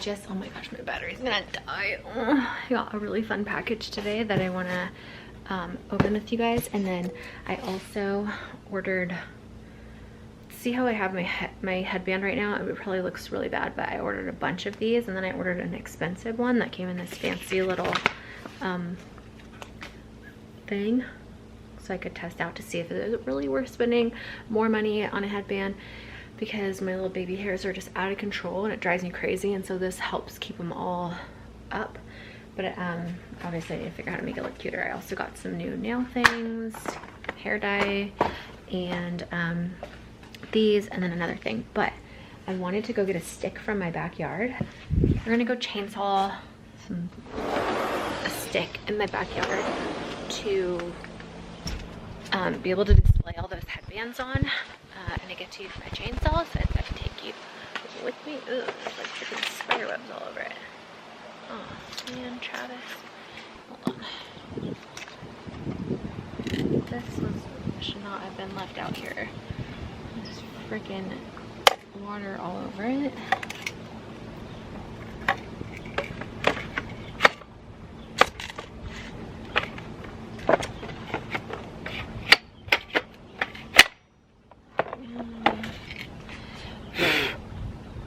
oh my gosh, my battery's gonna die. I got a really fun package today that I want to open with you guys. And then I also ordered, see how I have my headband right now? It probably looks really bad, but I ordered a bunch of these, and then I ordered an expensive one that came in this fancy little thing, so I could test out to see if it was really worth spending more money on a headband, because my little baby hairs are just out of control and it drives me crazy, and so this helps keep them all up. But obviously I need to figure out how to make it look cuter. I also got some new nail things, hair dye, and these, and then another thing. But I wanted to go get a stick from my backyard. We're gonna go chainsaw a stick in my backyard to be able to display all those headbands on, and I get to use my chainsaw, so I thought I'd take you with me. Ooh, there's like freaking spider webs all over it. Oh man, Travis. Hold on. This should not have been left out here. There's freaking water all over it.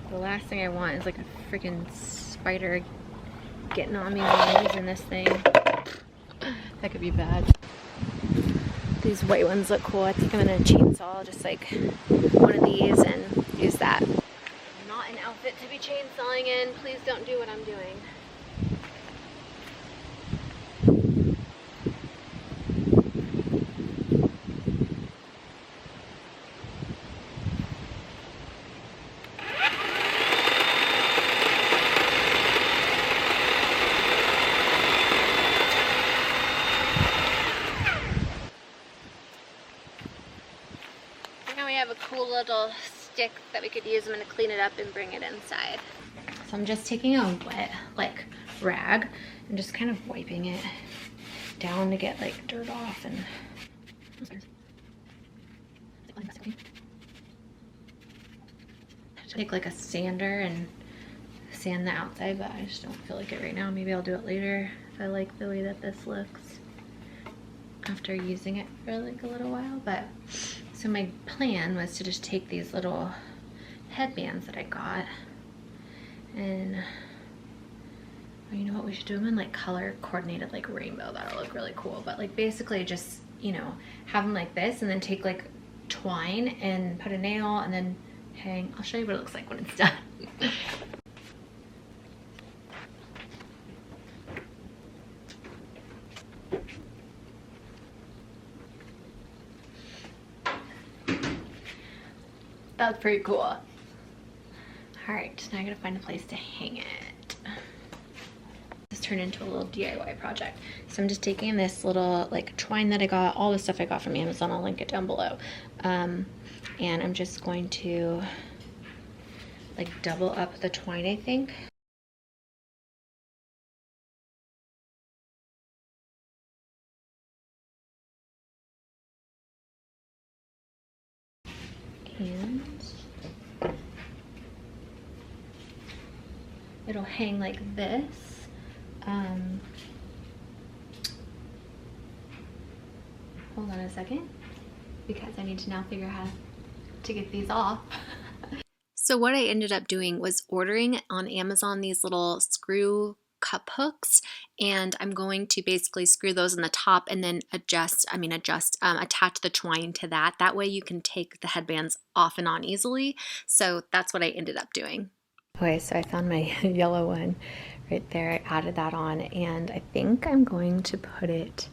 The last thing I want is like a freaking spider getting on me while I'm using this thing. That could be bad. These white ones look cool. I think I'm gonna chainsaw just like one of these and use that. Not an outfit to be chainsawing in. Please don't do what I'm doing. Have a cool little stick that we could use. I'm going to clean it up and bring it inside. So I'm just taking a wet like rag and just kind of wiping it down to get like dirt off. And take like a sander and sand the outside, but I just don't feel like it right now. Maybe I'll do it later if I like the way that this looks after using it for like a little while. But so my plan was to just take these little headbands that I got, and oh, you know what, we should do them in like color coordinated like rainbow. That'll look really cool. But like basically just, you know, have them like this and then take like twine and put a nail and then hang. I'll show you what it looks like when it's done. That's pretty cool. All right, now I gotta find a place to hang it. This turned into a little DIY project. So I'm just taking this little like twine that I got, all the stuff I got from Amazon, I'll link it down below. And I'm just going to like double up the twine, I think. And it'll hang like this. Hold on a second, because I need to now figure out how to get these off. So what I ended up doing was ordering on Amazon these little screw cup hooks, and I'm going to basically screw those in the top and then attach the twine to that. That way you can take the headbands off and on easily. So that's what I ended up doing. Okay, so I found my yellow one right there. I added that on, and I think I'm going to put it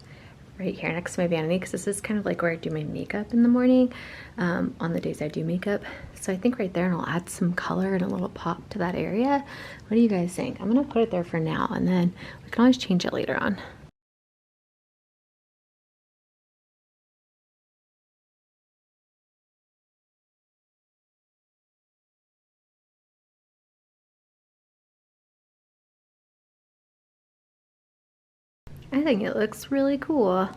right here next to my vanity, because this is kind of like where I do my makeup in the morning, on the days I do makeup. So I think right there, and I'll add some color and a little pop to that area. What do you guys think? I'm gonna put it there for now, and then we can always change it later on. I think it looks really cool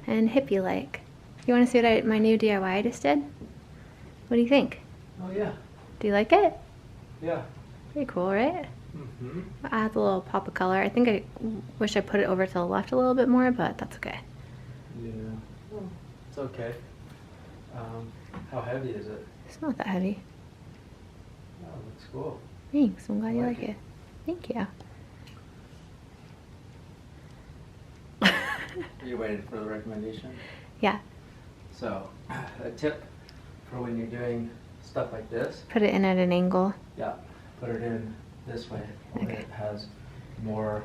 and hippie-like. You want to see what my new DIY I just did? What do you think? Oh yeah. Do you like it? Yeah. Pretty cool, right? Adds a little pop of color. I think I wish I put it over to the left a little bit more, but that's okay. Yeah, well, it's okay. How heavy is it? It's not that heavy. Oh, it looks cool. Thanks, I'm glad you like it. Thank you. Are you waiting for the recommendation? Yeah. So, a tip for when you're doing stuff like this. Put it in at an angle. Yeah, put it in this way. Okay. It has more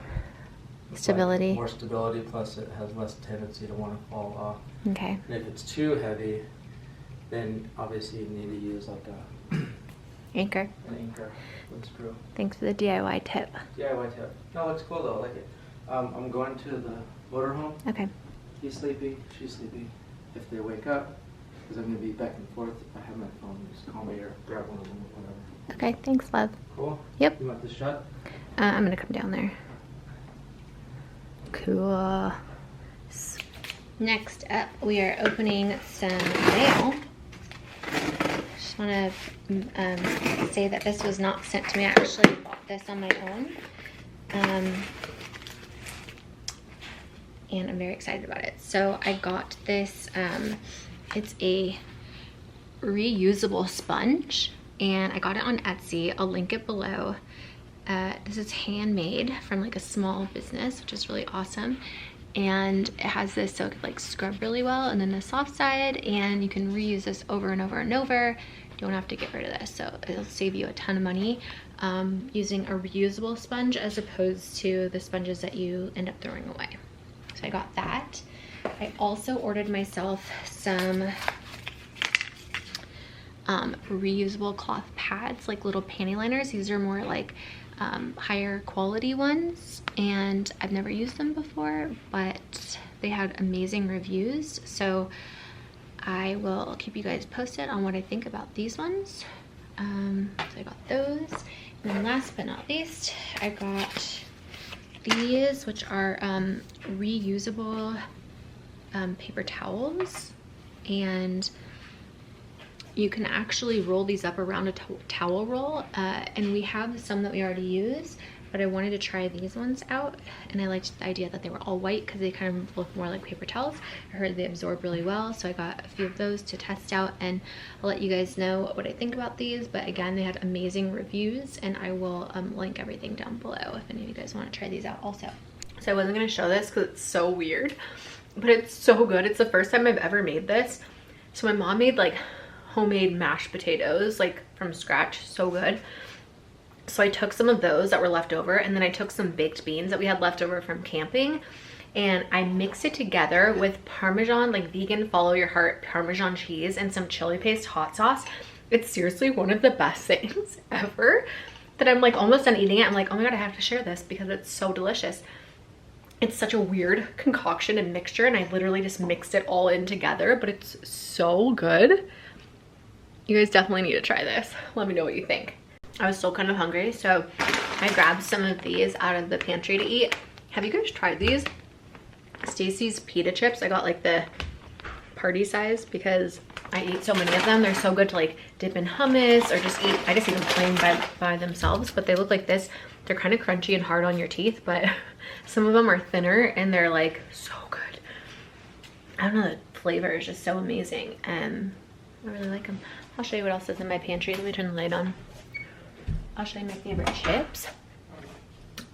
stability. More stability, plus it has less tendency to want to fall off. Okay. And if it's too heavy, then obviously you need to use like Anchor. an anchor with a screw. Thanks for the DIY tip. DIY tip. No, it looks cool though. I like it. I'm going to the motorhome. Okay. He's sleepy. She's sleepy. If they wake up, because I'm going to be back and forth, if I have my phone, just call me or grab one of them or whatever. Okay, thanks, love. Cool? Yep. You want this shut? I'm gonna come down there. Cool. Next up, we are opening some mail. Just want to say that this was not sent to me. I actually bought this on my own. And I'm very excited about it. So I got this, it's a reusable sponge, and I got it on Etsy. I'll link it below. This is handmade from like a small business, which is really awesome. And it has this so it could like scrub really well, and then the soft side, and you can reuse this over and over and over. You don't have to get rid of this, so it'll save you a ton of money using a reusable sponge as opposed to the sponges that you end up throwing away. So I got that. I also ordered myself some reusable cloth pads, like little panty liners. These are more like higher quality ones, and I've never used them before, but they had amazing reviews, so I will keep you guys posted on what I think about these ones. So I got those, and then last but not least, I got these, which are reusable paper towels, and you can actually roll these up around a towel roll, and we have some that we already use, but I wanted to try these ones out, and I liked the idea that they were all white because they kind of look more like paper towels. I heard they absorb really well, so I got a few of those to test out, and I'll let you guys know what I think about these. But again, they had amazing reviews, and I will link everything down below if any of you guys want to try these out also. So I wasn't going to show this because it's so weird, but it's so good. It's the first time I've ever made this. So my mom made like homemade mashed potatoes, like from scratch, so good. So I took some of those that were left over, and then I took some baked beans that we had left over from camping, and I mixed it together with Parmesan, like vegan follow your heart Parmesan cheese, and some chili paste hot sauce. It's seriously one of the best things ever, that I'm like almost done eating it. I'm like, oh my god, I have to share this because it's so delicious. It's such a weird concoction and mixture, and I literally just mixed it all in together, but it's so good. You guys definitely need to try this. Let me know what you think. I was still kind of hungry, so I grabbed some of these out of the pantry to eat. Have you guys tried these? Stacy's pita chips. I got like the party size because I eat so many of them. They're so good to like dip in hummus or just eat. I just eat them plain by themselves, but they look like this. They're kind of crunchy and hard on your teeth, but some of them are thinner and they're like so good. I don't know, the flavor is just so amazing, and I really like them. I'll show you what else is in my pantry. Let me turn the light on. I'll show you my favorite chips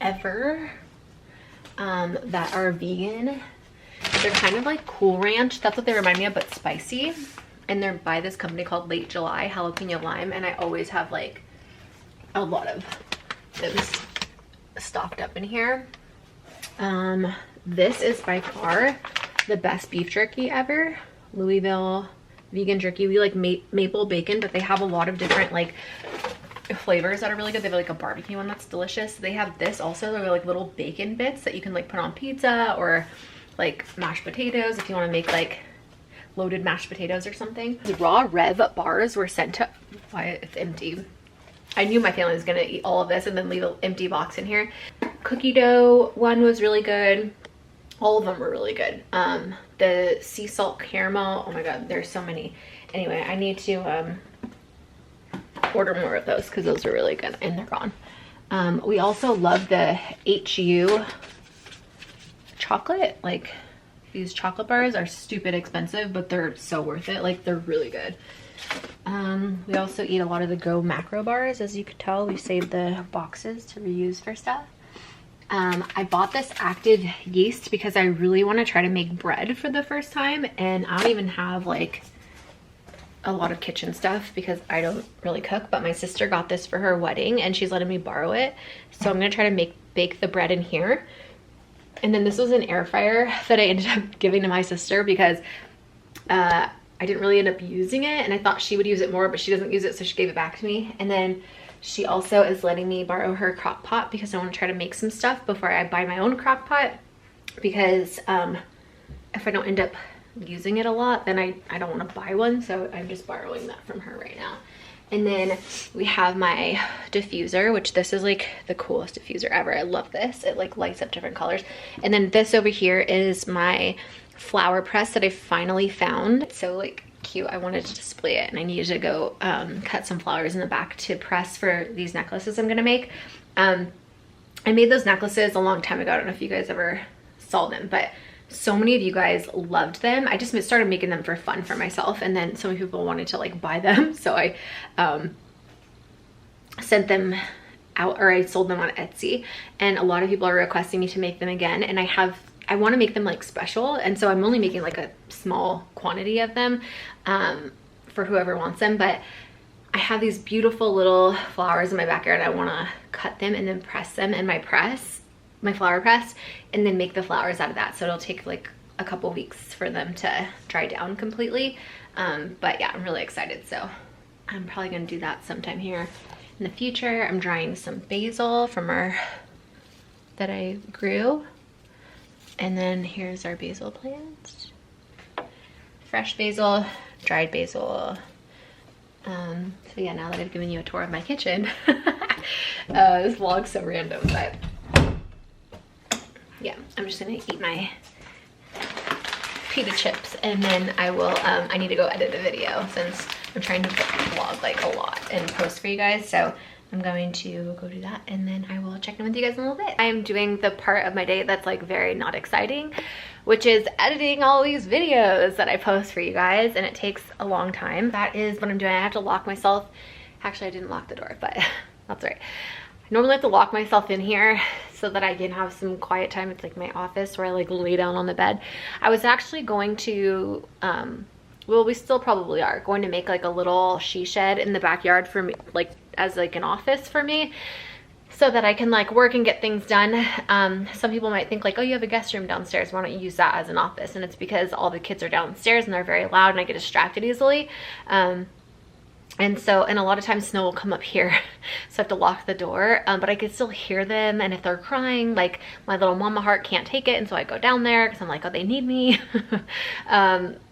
ever that are vegan. They're kind of like Cool Ranch. That's what they remind me of, but spicy. And they're by this company called Late July Jalapeno Lime, and I always have like a lot of those stocked up in here. This is by far the best beef jerky ever. Louisville vegan jerky. We like maple bacon, but they have a lot of different like flavors that are really good. They have like a barbecue one that's delicious. They have this also. They're like little bacon bits that you can like put on pizza or like mashed potatoes if you want to make like loaded mashed potatoes or something. The raw Rev bars were sent to, why it's empty. I knew my family was gonna eat all of this and then leave an empty box in here. Cookie dough one was really good. All of them were really good. The sea salt caramel, oh my god, there's so many. Anyway, I need to order more of those because those are really good, and they're gone. We also love the HU chocolate. Like, these chocolate bars are stupid expensive, but they're so worth it. Like, they're really good. We also eat a lot of the Go macro bars. As you could tell, we saved the boxes to reuse for stuff. I bought this active yeast because I really want to try to make bread for the first time, and I don't even have like a lot of kitchen stuff because I don't really cook, but my sister got this for her wedding and she's letting me borrow it. So I'm gonna try to bake the bread in here. And then this was an air fryer that I ended up giving to my sister because I didn't really end up using it, and I thought she would use it more, but she doesn't use it, so she gave it back to me. And then she also is letting me borrow her crock pot because I want to try to make some stuff before I buy my own crock pot, because if I don't end up using it a lot, then I don't want to buy one, so I'm just borrowing that from her right now. And then we have my diffuser, which this is like the coolest diffuser ever. I love this. It like lights up different colors. And then this over here is my flower press that I finally found. It's so like cute. I wanted to display it, and I needed to go cut some flowers in the back to press for these necklaces I'm gonna make. I made those necklaces a long time ago. I don't know if you guys ever saw them, but so many of you guys loved them. I just started making them for fun for myself, and then so many people wanted to like buy them, so I sent them out, or I sold them on Etsy, and a lot of people are requesting me to make them again, and I want to make them like special, and so I'm only making like a small quantity of them for whoever wants them. But I have these beautiful little flowers in my backyard. I want to cut them and then press them in my flower press, and then make the flowers out of that. So it'll take like a couple weeks for them to dry down completely. But yeah, I'm really excited. So I'm probably gonna do that sometime here in the future. I'm drying some basil from that I grew. And then here's our basil plants. Fresh basil, dried basil. So yeah, now that I've given you a tour of my kitchen, this vlog's so random, but yeah, I'm just gonna eat my pita chips, and then I will, I need to go edit a video since I'm trying to vlog like a lot and post for you guys. So I'm going to go do that, and then I will check in with you guys in a little bit. I am doing the part of my day that's like very not exciting, which is editing all these videos that I post for you guys, and it takes a long time. That is what I'm doing. I have to lock myself. Actually, I didn't lock the door, but that's right. I normally have to lock myself in here so that I can have some quiet time. It's like my office where I like lay down on the bed. I was actually going to, well, we still probably are going to make like a little she shed in the backyard for me, like as like an office for me, so that I can like work and get things done. Some people might think like, oh, you have a guest room downstairs, why don't you use that as an office? And it's because all the kids are downstairs and they're very loud and I get distracted easily. And a lot of times snow will come up here, so I have to lock the door, but I can still hear them, and if they're crying, like my little mama heart can't take it, and so I go down there because I'm like, oh, they need me.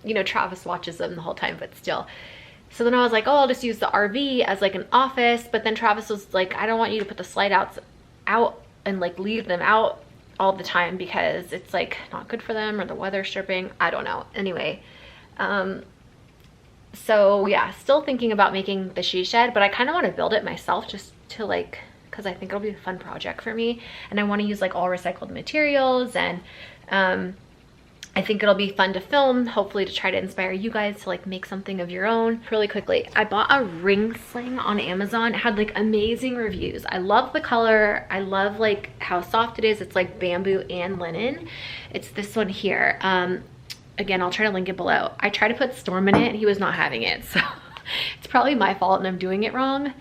You know, Travis watches them the whole time, but still. So then I was like, oh, I'll just use the RV as like an office, but then Travis was like, I don't want you to put the slide outs out and like leave them out all the time because it's like not good for them, or the weather stripping, I don't know. Anyway, so yeah, still thinking about making the she shed, but I kind of want to build it myself just to like, because I think it'll be a fun project for me, and I want to use like all recycled materials, and I think it'll be fun to film, hopefully to try to inspire you guys to like make something of your own. Really quickly, I bought a ring sling on Amazon. It had like amazing reviews. I love the color. I love like how soft it is. It's like bamboo and linen. It's this one here. Again, I'll try to link it below. I tried to put Storm in it and he was not having it, so it's probably my fault and I'm doing it wrong,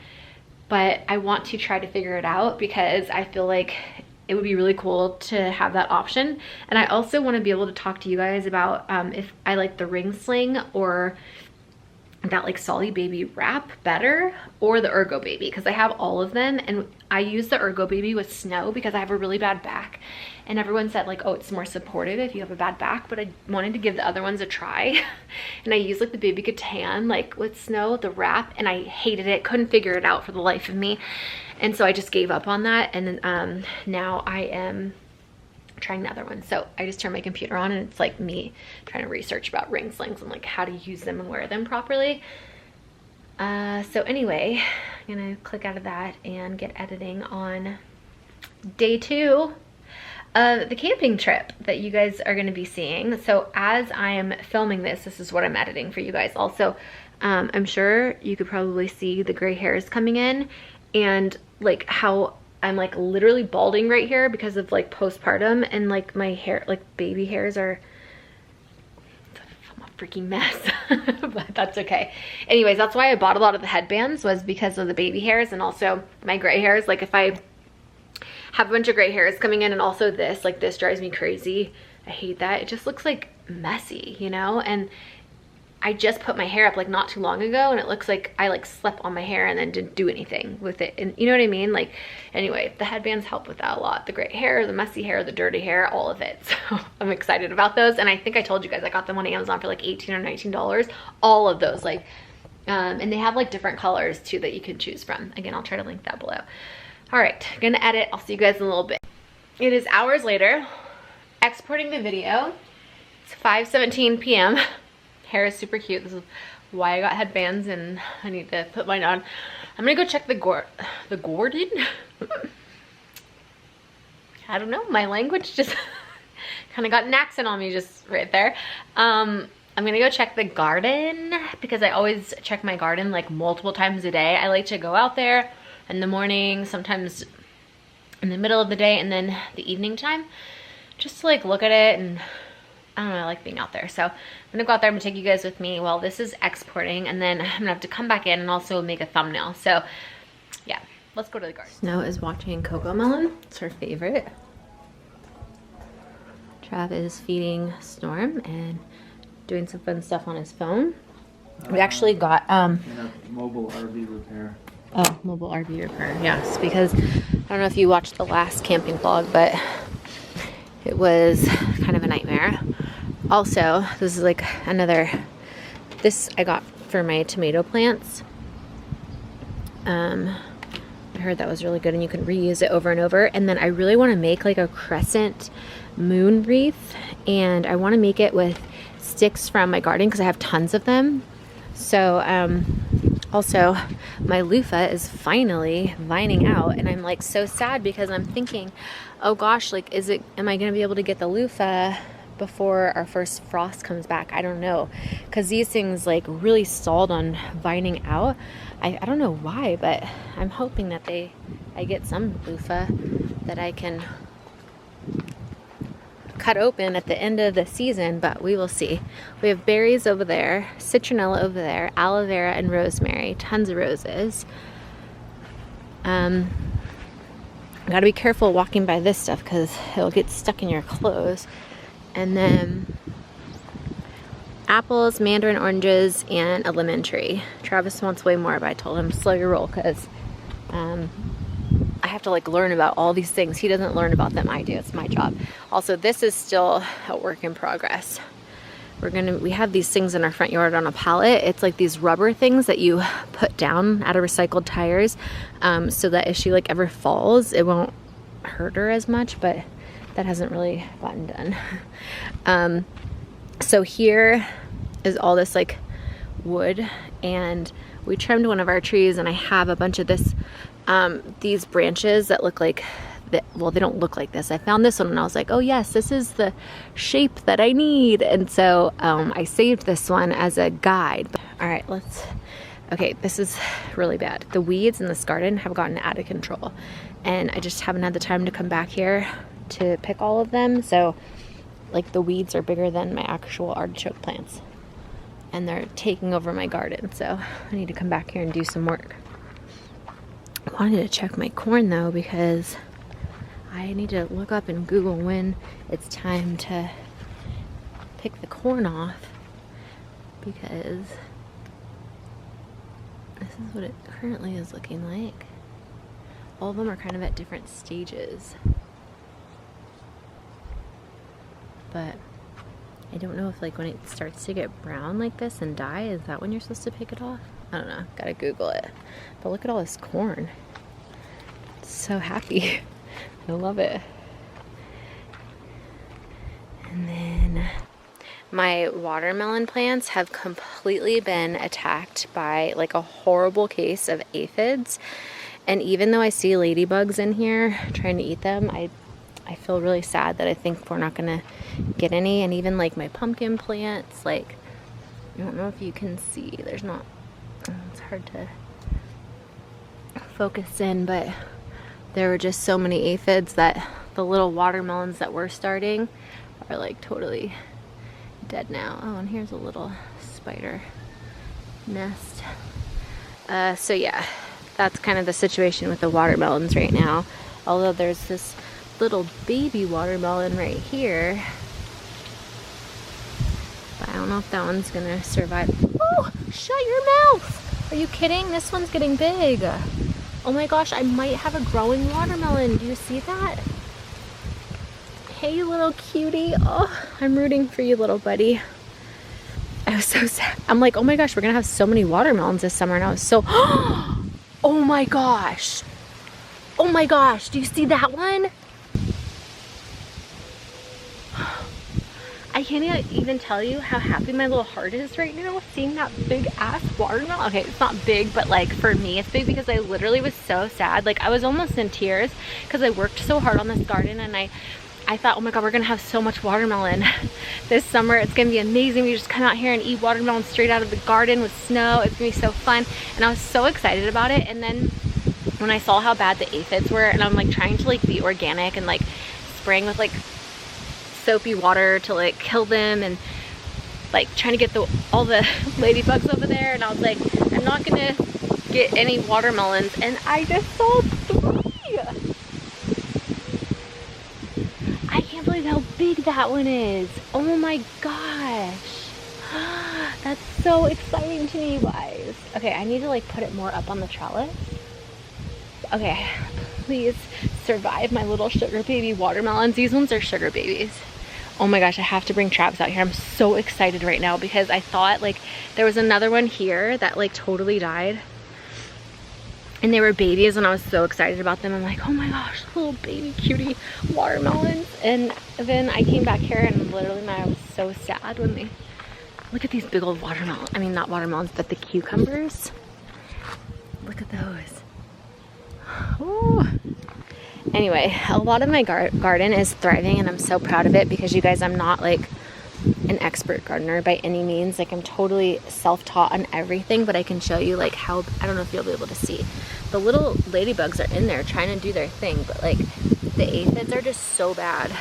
but I want to try to figure it out because I feel like it would be really cool to have that option. And I also want to be able to talk to you guys about if I like the ring sling or that like Solly Baby wrap better, or the Ergo Baby, because I have all of them, and I use the Ergo Baby with snow because I have a really bad back, and everyone said like, oh, it's more supportive if you have a bad back, but I wanted to give the other ones a try. And I used like the Baby Catan like with snow, the wrap, and I hated it, couldn't figure it out for the life of me, and so I just gave up on that. And then now I am trying the other one. So I just turned my computer on and it's like me trying to research about ring slings and like how to use them and wear them properly. So anyway, I'm gonna click out of that and get editing on day 2 of the camping trip that you guys are gonna be seeing. So as I'm filming this, this is what I'm editing for you guys. Also, I'm sure you could probably see the gray hairs coming in and like how I'm like literally balding right here because of like postpartum, and like my hair, like baby hairs are, I'm a freaking mess, but that's okay. Anyways, that's why I bought a lot of the headbands, was because of the baby hairs and also my gray hairs. Like if I have a bunch of gray hairs coming in and also this, like this drives me crazy. I hate that. It just looks like messy, you know? And I just put my hair up like not too long ago and it looks like I like slept on my hair and then didn't do anything with it. And you know what I mean? Like, anyway, the headbands help with that a lot. The gray hair, the messy hair, the dirty hair, all of it. So I'm excited about those. And I think I told you guys I got them on Amazon for like $18 or $19. All of those, like, and they have like different colors too that you can choose from. Again, I'll try to link that below. All right, I'm gonna edit. I'll see you guys in a little bit. It is hours later, exporting the video. It's 5:17 p.m. Hair is super cute. This is why I got headbands and I need to put mine on. I'm gonna go check the Gordon. I don't know, my language just kind of got an accent on me just right there. I'm gonna go check the garden because I always check my garden like multiple times a day. I like to go out there in the morning, sometimes in the middle of the day, and then the evening time, just to like look at it. And I don't know, I like being out there. So I'm gonna go out there and take you guys with me while this is exporting, and then I'm gonna have to come back in and also make a thumbnail. So yeah, let's go to the garden. Snow is watching Coco Melon. It's her favorite. Trav is feeding Storm and doing some fun stuff on his phone. We actually got mobile RV repair. Oh, mobile RV repair, yes, because I don't know if you watched the last camping vlog, but it was kind of a nightmare. Also, this is like another, this I got for my tomato plants. I heard that was really good and you can reuse it over and over. And then I really want to make like a crescent moon wreath, and I want to make it with sticks from my garden because I have tons of them. So also my loofah is finally vining out, and I'm like so sad because I'm thinking, oh gosh, like am I gonna be able to get the loofah before our first frost comes back? I don't know, because these things like really stalled on vining out. I don't know why, but I'm hoping that I get some loofah that I can cut open at the end of the season, but we will see. We have berries over there, citronella over there, aloe vera and rosemary, tons of roses. Gotta be careful walking by this stuff because it'll get stuck in your clothes. And then apples, mandarin oranges, and a lemon tree. Travis wants way more, but I told him slow your roll because I have to like learn about all these things. He doesn't learn about them, I do. It's my job. Also, this is still a work in progress. We have these things in our front yard on a pallet. It's like these rubber things that you put down out of recycled tires, so that if she like ever falls, it won't hurt her as much, but that hasn't really gotten done. So here is all this like wood, and we trimmed one of our trees, and I have a bunch of this these branches that look like well, they don't look like this. I found this one and I was like, oh yes, this is the shape that I need. And so I saved this one as a guide. All right, okay, this is really bad. The weeds in this garden have gotten out of control, and I just haven't had the time to come back here to pick all of them. So like the weeds are bigger than my actual artichoke plants, and they're taking over my garden. So I need to come back here and do some work. I wanted to check my corn though, because I need to look up and Google when it's time to pick the corn off, because this is what it currently is looking like. All of them are kind of at different stages, but I don't know if like when it starts to get brown like this and die, is that when you're supposed to pick it off? I don't know, gotta Google it. But look at all this corn. It's so happy. I love it. And then My watermelon plants have completely been attacked by like a horrible case of aphids. And even though I see ladybugs in here trying to eat them, I feel really sad that I think we're not gonna get any. And even like my pumpkin plants, like, I don't know if you can see, there's not, it's hard to focus in, but there were just so many aphids that the little watermelons that we're starting are like totally dead now. Oh, and here's a little spider nest. So yeah, that's kind of the situation with the watermelons right now. Although there's this little baby watermelon right here. But I don't know if that one's gonna survive. Oh, shut your mouth! Are you kidding? This one's getting big. Oh my gosh, I might have a growing watermelon. Do you see that? Hey, little cutie. Oh, I'm rooting for you, little buddy. I was so sad. I'm like, oh my gosh, we're gonna have so many watermelons this summer. And I was so, oh my gosh. Oh my gosh, do you see that one? I can't even tell you how happy my little heart is right now seeing that big ass watermelon. Okay, it's not big, but like for me it's big because I literally was so sad. Like I was almost in tears because I worked so hard on this garden, and I thought, oh my god, we're gonna have so much watermelon this summer. It's gonna be amazing. We just come out here and eat watermelon straight out of the garden with snow. It's gonna be so fun. And I was so excited about it. And then when I saw how bad the aphids were, and I'm like trying to like be organic and like spraying with like soapy water to like kill them, and like trying to get all the ladybugs over there, and I was like, I'm not gonna get any watermelons, and I just saw 3. I can't believe how big that one is. Oh my gosh. That's so exciting to me, you guys. Okay, I need to like put it more up on the trellis. Okay, please survive my little sugar baby watermelons. These ones are sugar babies. Oh my gosh, I have to bring Travis out here. I'm so excited right now because I thought like there was another one here that like totally died. And they were babies, and I was so excited about them. I'm like, oh my gosh, little baby cutie watermelons. And then I came back here and literally I was so sad when they, look at these big old watermelons. I mean, not watermelons, but the cucumbers. Look at those. Ooh. Anyway, a lot of my garden is thriving, and I'm so proud of it because you guys, I'm not like an expert gardener by any means. Like I'm totally self-taught on everything, but I can show you like how, I don't know if you'll be able to see. The little ladybugs are in there trying to do their thing, but like the aphids are just so bad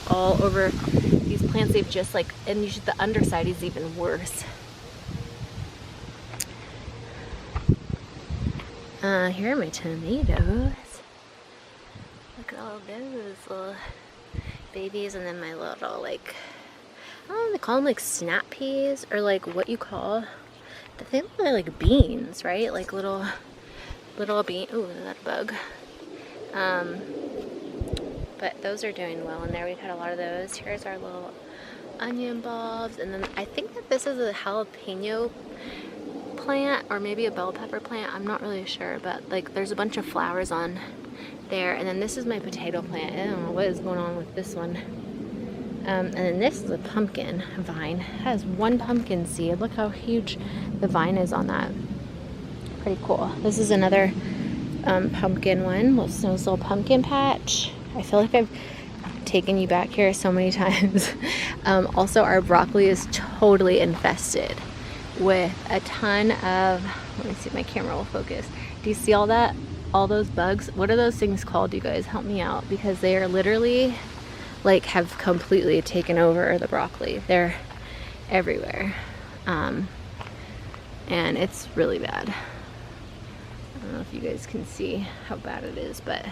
all over these plants. They've just like, and usually the underside is even worse. Here are my tomatoes. Look at all those little babies, and then my little like, I don't know, they call them like snap peas, or like what you call, I think they're like beans, right? Like little bean. Ooh, that bug. But those are doing well in there. We've had a lot of those. Here's our little onion bulbs, and then I think that this is a jalapeno plant or maybe a bell pepper plant. I'm not really sure, but like there's a bunch of flowers on there. And then this is my potato plant. I don't know what is going on with this one. And then this is a pumpkin vine. It has one pumpkin seed. Look how huge the vine is on that. Pretty cool. This is another pumpkin one. This little pumpkin patch. I feel like I've taken you back here so many times. Also, our broccoli is totally infested with a ton of, let me see if my camera will focus. Do you see all that? All those bugs? What are those things called? You guys help me out, because they are literally like have completely taken over the broccoli. They're everywhere. And it's really bad. I don't know if you guys can see how bad it is, but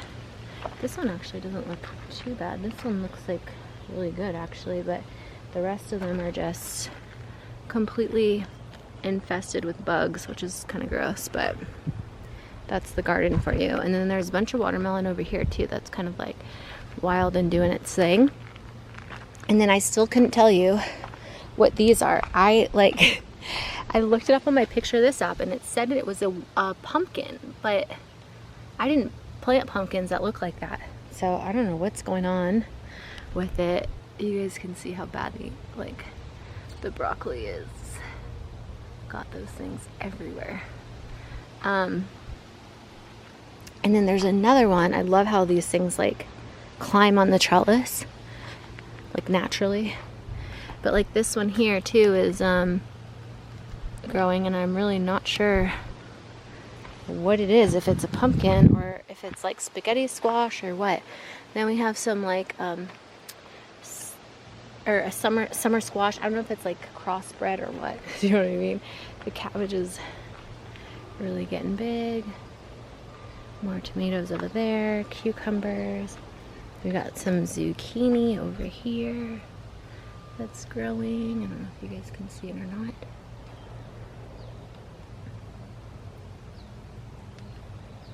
this one actually doesn't look too bad. This one looks like really good actually, but the rest of them are just completely infested with bugs, which is kind of gross, but that's the garden for you. And then there's a bunch of watermelon over here too. That's kind of like wild and doing its thing. And then I still couldn't tell you what these are. I looked it up on my Picture This app, and it said it was a pumpkin, but I didn't plant pumpkins that look like that. So I don't know what's going on with it. You guys can see how badly like the broccoli is. Got those things everywhere. And then there's another one. I love how these things like climb on the trellis, like naturally. But like this one here too is growing, and I'm really not sure what it is, if it's a pumpkin or if it's like spaghetti squash or what. Then we have some like or a summer squash. I don't know if it's like crossbred or what. You know what I mean? The cabbage is really getting big. More tomatoes over there, cucumbers. We got some zucchini over here that's growing. I don't know if you guys can see it or not.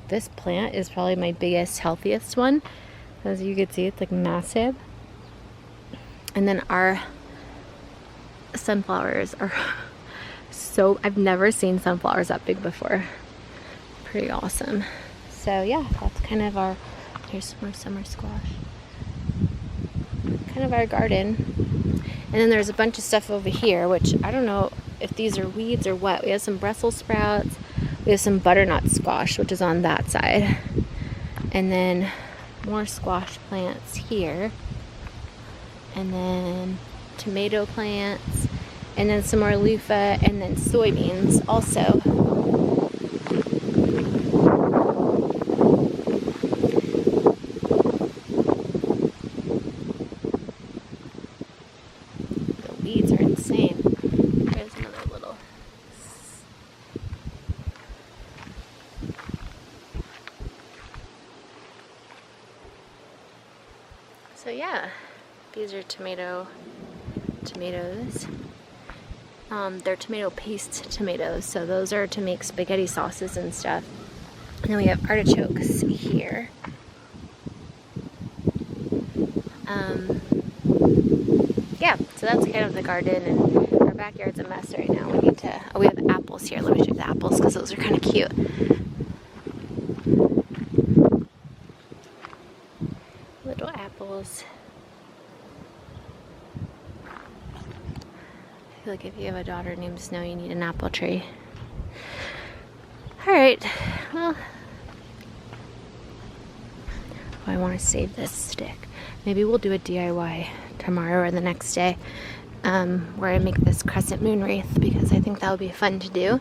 This plant is probably my biggest, healthiest one. As you can see, it's like massive. And then our sunflowers are so, I've never seen sunflowers that big before. Pretty awesome. So yeah, that's kind of our, here's some more summer squash. Kind of our garden. And then there's a bunch of stuff over here, which I don't know if these are weeds or what. We have some Brussels sprouts. We have some butternut squash, which is on that side. And then more squash plants here. And then tomato plants. And then some more loofah, and then soybeans also. Weeds are insane. There's another little. So yeah, these are tomatoes. They're tomato paste tomatoes, so those are to make spaghetti sauces and stuff. And then we have artichokes here. Yeah, so that's kind of the garden, and our backyard's a mess right now. We need to, oh, we have apples here. Let me show you the apples because those are kind of cute. Little apples. I feel like if you have a daughter named Snow, you need an apple tree. Alright, well, I want to save this stick. Maybe we'll do a DIY tomorrow or the next day, where I make this crescent moon wreath, because I think that would be fun to do.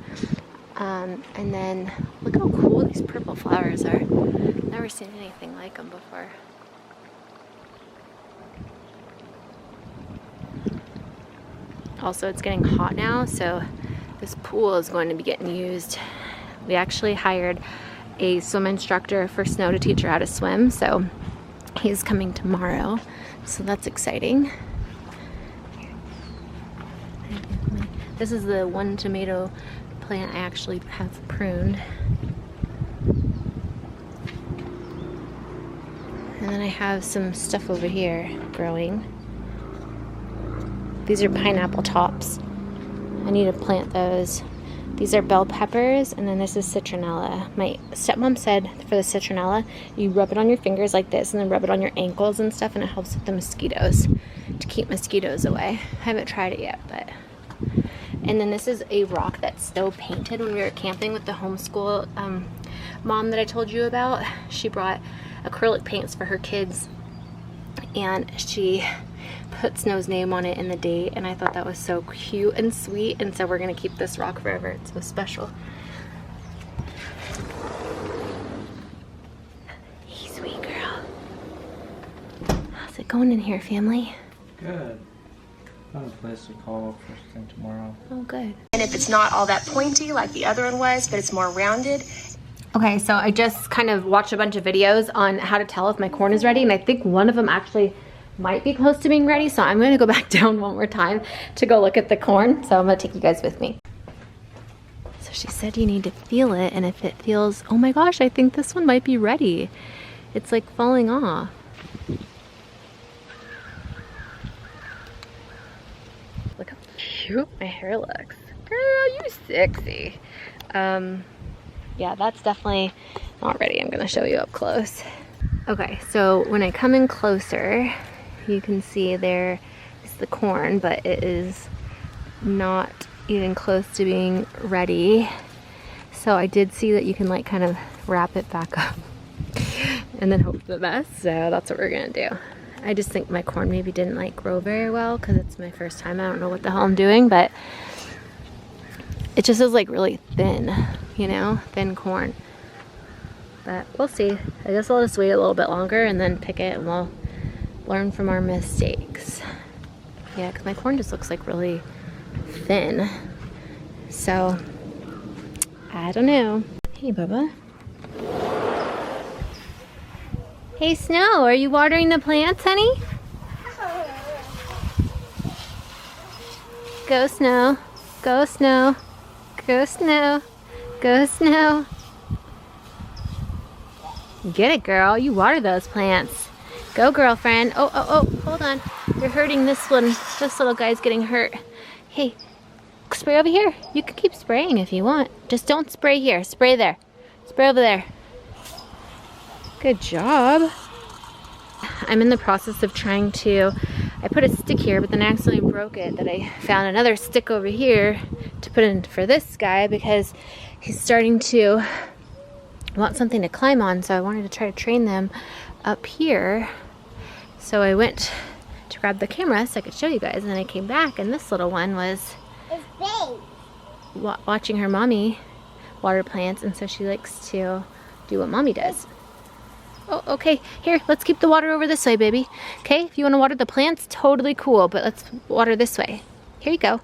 And then look how cool these purple flowers are. Never seen anything like them before. Also, it's getting hot now, so this pool is going to be getting used. We actually hired a swim instructor for Snow to teach her how to swim, so he's coming tomorrow, so that's exciting. This is the one tomato plant I actually have pruned. And then I have some stuff over here growing. These are pineapple tops. I need to plant those. These are bell peppers, and then this is citronella. My stepmom said for the citronella, you rub it on your fingers like this, and then rub it on your ankles and stuff, and it helps with the mosquitoes, to keep mosquitoes away. I haven't tried it yet, but. And then this is a rock that Stowe painted when we were camping with the homeschool mom that I told you about. She brought acrylic paints for her kids, and she put Snow's name on it and the date, and I thought that was so cute and sweet, and so we're gonna keep this rock forever. It's so special. Hey, sweet girl. How's it going in here, family? Good. Found a place to call first thing tomorrow. Oh, good. And if it's not all that pointy like the other one was, but it's more rounded. Okay, so I just kind of watched a bunch of videos on how to tell if my corn is ready, and I think one of them actually might be close to being ready, so I'm gonna go back down one more time to go look at the corn. So I'm gonna take you guys with me. So she said you need to feel it, and if it feels, oh my gosh, I think this one might be ready. It's like falling off. Look how cute my hair looks. Girl, you sexy. Yeah, that's definitely not ready. I'm gonna show you up close. Okay, so when I come in closer, you can see there is the corn, but it is not even close to being ready. So I did see that you can like kind of wrap it back up and then hope for the best. So that's what we're gonna do. I just think my corn maybe didn't like grow very well because it's my first time. I don't know what the hell I'm doing, but it just is like really thin, you know, thin corn. But we'll see. I guess I'll just wait a little bit longer and then pick it, and we'll learn from our mistakes. Yeah, because my corn just looks like really thin. So, I don't know. Hey, Bubba. Hey, Snow, are you watering the plants, honey? Go, Snow. Go, Snow. Go, Snow. Go, Snow. Get it, girl. You water those plants. Go, girlfriend. Oh, oh, oh, hold on. You're hurting this one. This little guy's getting hurt. Hey, spray over here. You can keep spraying if you want. Just don't spray here. Spray there. Spray over there. Good job. I'm in the process of trying to, I put a stick here, but then I accidentally broke it, that I found another stick over here to put in for this guy because he's starting to want something to climb on, so I wanted to try to train them up here. So I went to grab the camera so I could show you guys, and then I came back and this little one was watching her mommy water plants, and so she likes to do what mommy does. Oh, okay, here, let's keep the water over this way, baby. Okay, if you want to water the plants, totally cool, but let's water this way. Here you go.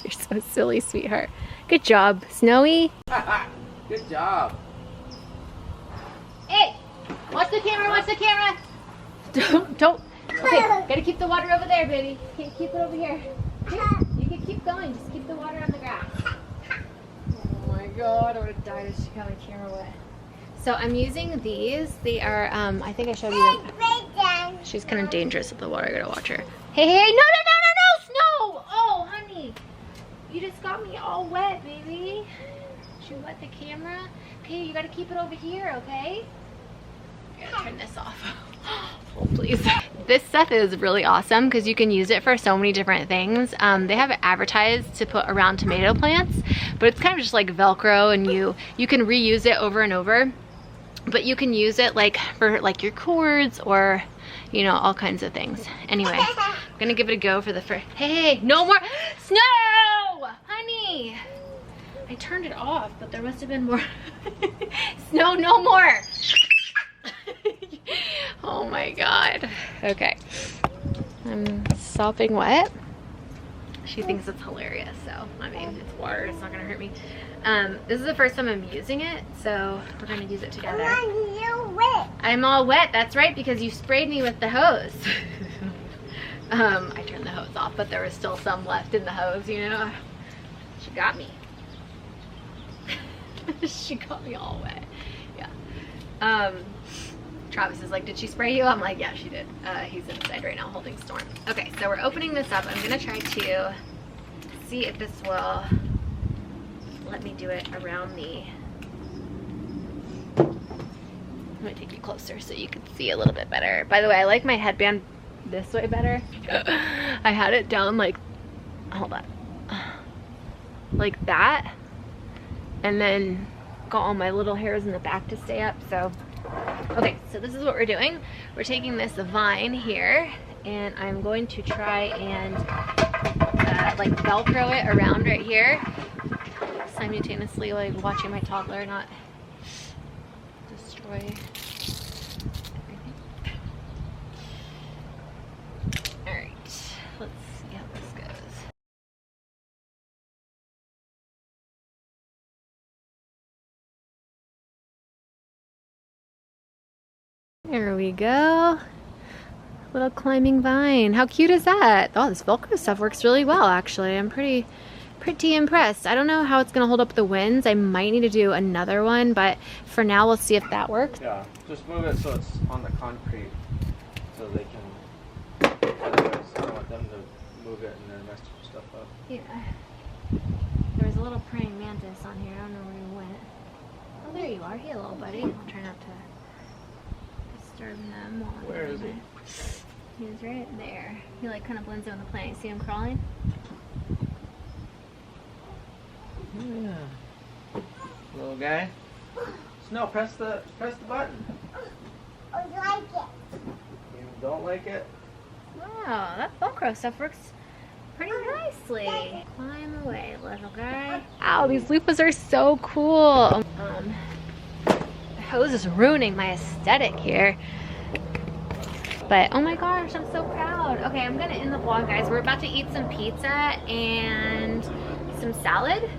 You're so silly, sweetheart. Good job, Snowy. Good job. Hey, watch the camera, watch the camera. Don't. Okay, gotta keep the water over there, baby. Can't keep it over here. You can keep going, just keep the water on the grass. Oh my god, I would have died if she got my camera wet. So I'm using these. They are, I think I showed you them. She's kind of dangerous with the water, I gotta watch her. Hey, hey, no, Snow! Oh, honey. You just got me all wet, baby. She wet the camera. Okay, you gotta keep it over here, okay? I gotta turn this off. Oh, please. This stuff is really awesome because you can use it for so many different things. They have it advertised to put around tomato plants, but it's kind of just like Velcro, and you can reuse it over and over. But you can use it like for like your cords or, you know, all kinds of things. Anyway, I'm gonna give it a go for the first. Hey, no more snow, honey. I turned it off, but there must have been more. Snow, no more. Oh my god. Okay. I'm sopping wet. She thinks it's hilarious, so I mean, it's water, it's not gonna hurt me. This is the first time I'm using it, so we're gonna use it together. You're wet. I'm all wet, that's right, because you sprayed me with the hose. I turned the hose off, but there was still some left in the hose, you know? She got me. She got me all wet. Yeah. Travis is like, did she spray you? I'm like, yeah, she did. He's inside right now holding Storm. Okay, so we're opening this up. I'm gonna try to see if this will let me do it around the... I'm gonna take you closer so you can see a little bit better. By the way, I like my headband this way better. I had it down like, hold on, like that, and then got all my little hairs in the back to stay up, so. Okay, so this is what we're doing. We're taking this vine here, and I'm going to try and like Velcro it around right here, simultaneously like watching my toddler not destroy everything. Alright, let's see how this goes. There we go. Little climbing vine. How cute is that? Oh, this Velcro stuff works really well, actually. I'm pretty impressed. I don't know how it's gonna hold up the winds. I might need to do another one, but for now we'll see if that works. Yeah, just move it so it's on the concrete so they can, otherwise I don't want them to move it and then mess stuff up. Yeah. There was a little praying mantis on here. I don't know where he went. Oh, there you are. Hey, little buddy. I'll try not to disturb him. Where is he? He's right there. He like kind of blends in with the plant. You see him crawling? Yeah. Little guy. Snow, press the button. I like it. You don't like it? Wow, that Velcro stuff works pretty nicely. Climb away, little guy. Ow, these loofahs are so cool. The hose is ruining my aesthetic here. But oh my gosh, I'm so proud. Okay, I'm gonna end the vlog, guys. We're about to eat some pizza and some salad.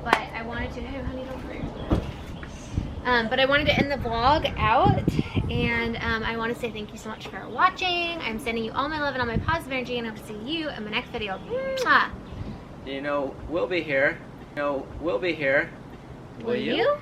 But I wanted to, hey honey, don't hurt yourself. But I wanted to end the vlog out, and I want to say thank you so much for watching. I'm sending you all my love and all my positive energy, and I will see you in my next video. Mwah. You know, we'll be here. Will Will you?